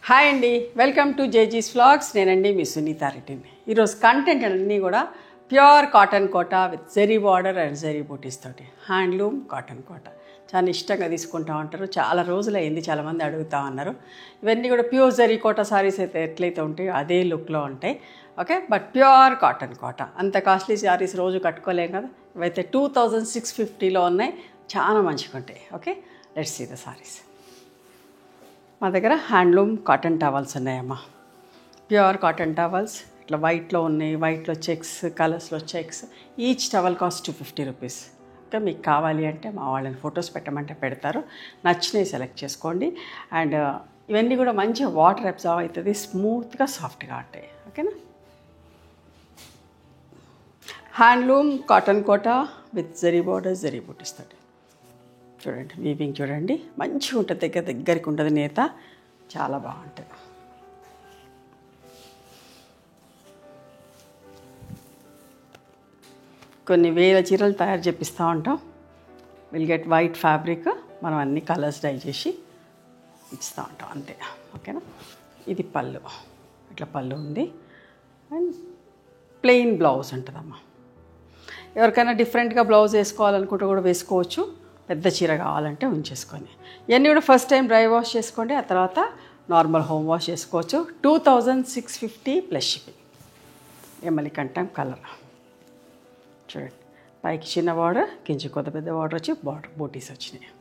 Hi అండి, welcome to జేజీస్ vlogs. నేనండి మీ సునీతా రెడ్డిని. ఈరోజు కంటెంట్ అన్నీ కూడా pure cotton Kota with zari border and zari butis తోటి హ్యాండ్లూమ్ కాటన్ కోట. చాలా ఇష్టంగా తీసుకుంటా ఉంటారు. చాలా రోజులు అయింది, చాలామంది అడుగుతూ ఉన్నారు. ఇవన్నీ కూడా ప్యూర్ జరీ కోట సారీస్ అయితే ఎట్లయితే ఉంటాయో అదే లుక్లో ఉంటాయి. ఓకే, బట్ ప్యూర్ కాటన్ కోట. అంత కాస్ట్లీ సారీస్ రోజు కట్టుకోలేం కదా. ఇవైతే 2650లో ఉన్నాయి, చాలా మంచిగా ఉంటాయి. Okay, let's see the saris. మా దగ్గర హ్యాండ్లూమ్ కాటన్ టవల్స్ ఉన్నాయమ్మా. ప్యూర్ కాటన్ టవల్స్ ఇట్లా వైట్లో ఉన్నాయి, వైట్లో చెక్స్, కలర్స్లో checks. Each towel cost 250 rupees. Okay, మీకు కావాలి అంటే మా వాళ్ళని ఫొటోస్ పెట్టమంటే పెడతారు, నచ్చినవి సెలెక్ట్ చేసుకోండి. అండ్ ఇవన్నీ కూడా మంచిగా వాటర్ అబ్జర్వ్ అవుతుంది, స్మూత్గా సాఫ్ట్గా ఉంటాయి. ఓకేనా, handloom cotton Kota with zari border zari butis తోటి. చూడండి, వీవింగ్ చూడండి, మంచిగా ఉంటుంది, దగ్గరికి ఉంటుంది, నేత చాలా బాగుంటుంది. కొన్ని వేల చీరలు తయారు చేపిస్తూ ఉంటాం. విల్ గెట్ వైట్ ఫ్యాబ్రిక్, మనం అన్ని కలర్స్ డై చేసి ఇస్తూ ఉంటాం అంతే. ఓకేనా, ఇది పళ్ళు, ఇట్లా పళ్ళు ఉంది అండ్ ప్లెయిన్ బ్లౌజ్ ఉంటుందమ్మా. ఎవరికైనా డిఫరెంట్గా బ్లౌజ్ వేసుకోవాలనుకుంటే కూడా వేసుకోవచ్చు, పెద్ద చీర కావాలంటే ఉంచేసుకొని. ఇవన్నీ కూడా ఫస్ట్ టైం డ్రై వాష్ చేసుకోండి, ఆ తర్వాత నార్మల్ హోమ్ వాష్ చేసుకోవచ్చు. 2650 ప్లస్ షిప్పింగ్. ఎమ్మలికంఠం కలర్ చూడండి, పైకి చిన్న బార్డర్, కించి కొద్ది పెద్ద బార్డర్ వచ్చి బార్డర్ బూటీస్ వచ్చినాయి.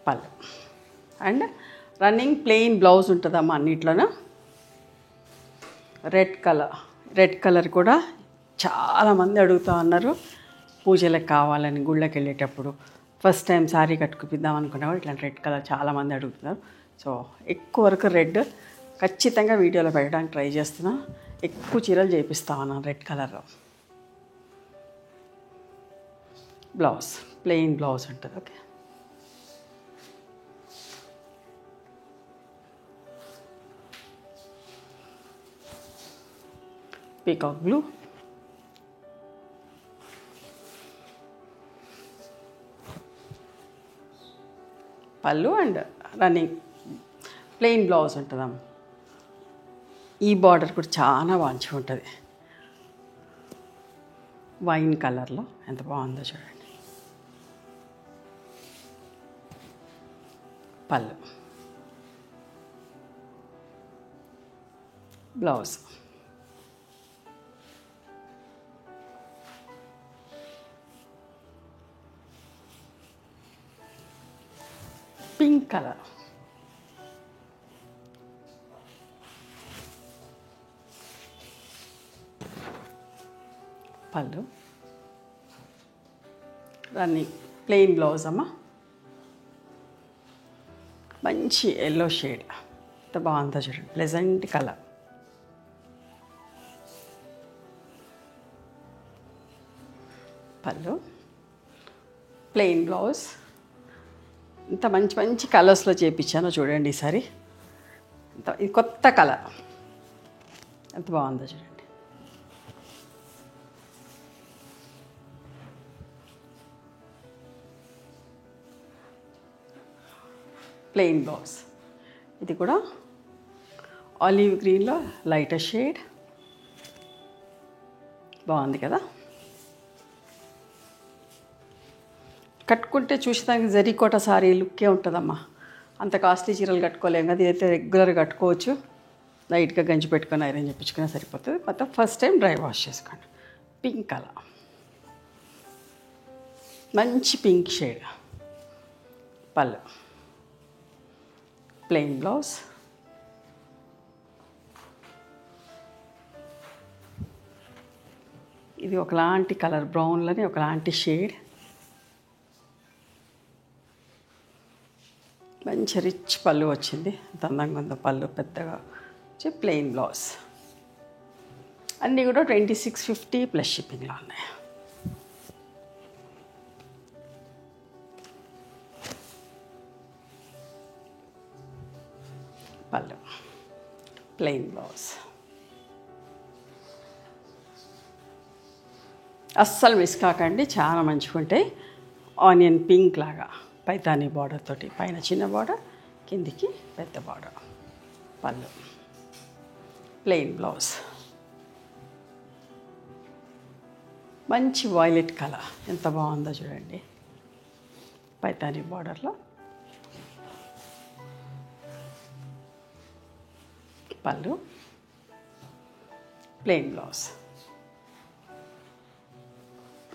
పళ్ళు అండ్ రన్నింగ్ ప్లెయిన్ బ్లౌజ్ ఉంటుందమ్మా అన్నిట్లోనూ. రెడ్ కలర్ కూడా చాలామంది అడుగుతూ ఉన్నారు. పూజలకు కావాలని గుళ్ళకి వెళ్ళేటప్పుడు ఫస్ట్ టైం శారీ కట్టుకుపిద్దాం అనుకున్నా కూడా ఇట్లాంటి రెడ్ కలర్ చాలామంది అడుగుతున్నారు. సో ఎక్కువ వరకు రెడ్ ఖచ్చితంగా వీడియోలో పెట్టడానికి ట్రై చేస్తున్నా. ఎక్కువ చీరలు చేపిస్తా ఉన్నాను రెడ్ కలర్లో. బ్లౌజ్ ప్లెయిన్ బ్లౌజ్ ఉంటుంది. ఓకే, పీకాక్ బ్లూ, పళ్ళు అండ్ రన్నింగ్ ప్లెయిన్ బ్లౌజ్ ఉంటుందమ్మ. ఈ బార్డర్ కూడా చాలా మంచిగా ఉంటుంది, వైన్ కలర్లో ఎంత బాగుందో చూడండి. పళ్ళు, బ్లౌజ్, పింక్ కలర్, పళ్ళు, రన్నింగ్ ప్లెయిన్ బ్లౌజ్ అమ్మ. మంచి ఎల్లో షేడ్, ఎంత బాగుందో చూడండి, ప్లెజెంట్ కలర్. పళ్ళు, ప్లెయిన్ బ్లౌజ్. ఇంత మంచి మంచి కలర్స్లో చేయించానో చూడండి ఈసారి. ఇది కొత్త కలర్, ఎంత బాగుందో చూడండి. Plain blouse. ఇది కూడా ఆలివ్ గ్రీన్లో లైటర్ షేడ్, బాగుంది కదా. కట్టుకుంటే చూసేదానికి జరీకోట సారీ లుక్కే ఉంటుందమ్మా. అంత కాస్ట్లీ చీరలు కట్టుకోలేము కదా, ఇదైతే రెగ్యులర్గా కట్టుకోవచ్చు. లైట్గా గంజి పెట్టుకొని ఐరన్ చేయించుకున్నా సరిపోతుంది. మొత్తం ఫస్ట్ టైం డ్రై వాష్ చేసుకోండి. పింక్ కలర్, మంచి పింక్ షేడ్. పళ్ళు, ప్లెయిన్ బ్లౌజ్, ఇది ఒకలాంటి కలర్ బ్రౌన్లోనే ఒకలాంటి షేడ్. మంచి రిచ్ పళ్ళు వచ్చింది, అంత అందంగా ఉందో పళ్ళు, పెద్దగా వచ్చి ప్లెయిన్ బ్లౌజ్. అన్నీ కూడా 2650 ప్లస్ షిప్పింగ్లో ఉన్నాయి. పళ్ళు, ప్లెయిన్ బ్లౌజ్. అస్సలు మిస్ కాకండి, చాలా మంచిగా ఉంటాయి. ఆనియన్ పింక్ లాగా పైతానీ బార్డర్ తోటి, పైన చిన్న బార్డర్, కిందికి పెద్ద బార్డర్. పళ్ళు, ప్లెయిన్ బ్లౌజ్. మంచి వైలెట్ కలర్, ఎంత బాగుందో చూడండి. పైతానీ బార్డర్లో పళ్ళు, ప్లెయిన్ బ్లౌజ్.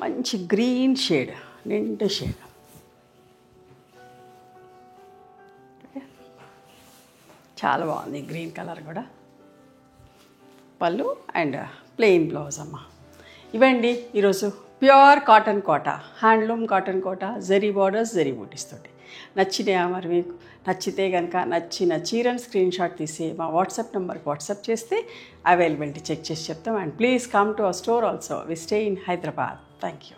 మంచి గ్రీన్ షేడ్, నిండు షేడ్. చాలా బాగుంది గ్రీన్ కలర్ కూడా. పళ్ళు అండ్ ప్లెయిన్ బ్లౌజ్ అమ్మ. ఇవండి ఈరోజు ప్యూర్ కాటన్ కోట, హ్యాండ్లూమ్ కాటన్ కోట, జరీ బార్డర్స్, జరీ బూటీస్ తోటి. నచ్చినాయా మరి మీకు? నచ్చితే కనుక నచ్చిన చీరను స్క్రీన్ షాట్ తీసి మా వాట్సాప్ నెంబర్కి వాట్సాప్ చేస్తే అవైలబిలిటీ చెక్ చేసి చెప్తాం. And please come to our store also. We stay in Hyderabad. Thank you.